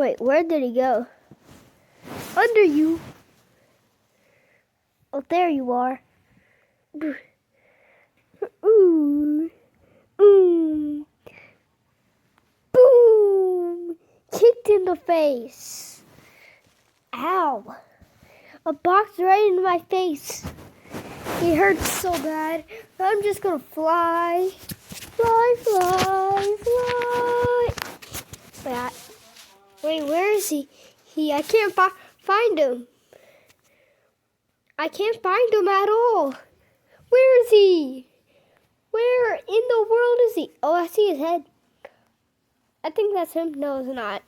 Wait, where did he go? Under you. Oh, there you are. Ooh. Boom. Boom. Kicked in the face. Ow. A box right in my face. It hurts so bad. I'm just gonna fly. Fly, fly, fly. Wait, where is he? I can't find him. I can't find him at all. Where is he? Where in the world is he? Oh, I see his head. I think that's him. No, it's not.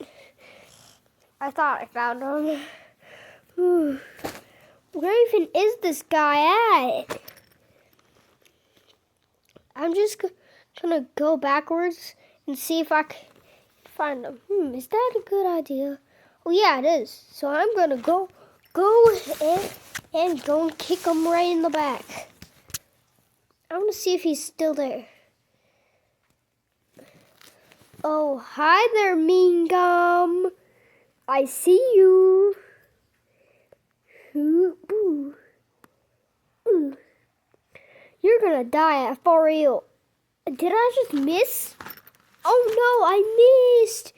I thought I found him. Whew. Where even is this guy at? I'm just gonna go backwards and see if I can find him. Is that a good idea? Oh yeah, it is. So I'm gonna go and go and kick him right in the back. I want to see if he's still there. Oh, hi there, Mean Gum. I see you. Ooh, ooh. Ooh. You're gonna die for real. Did I just miss? Oh no, I missed.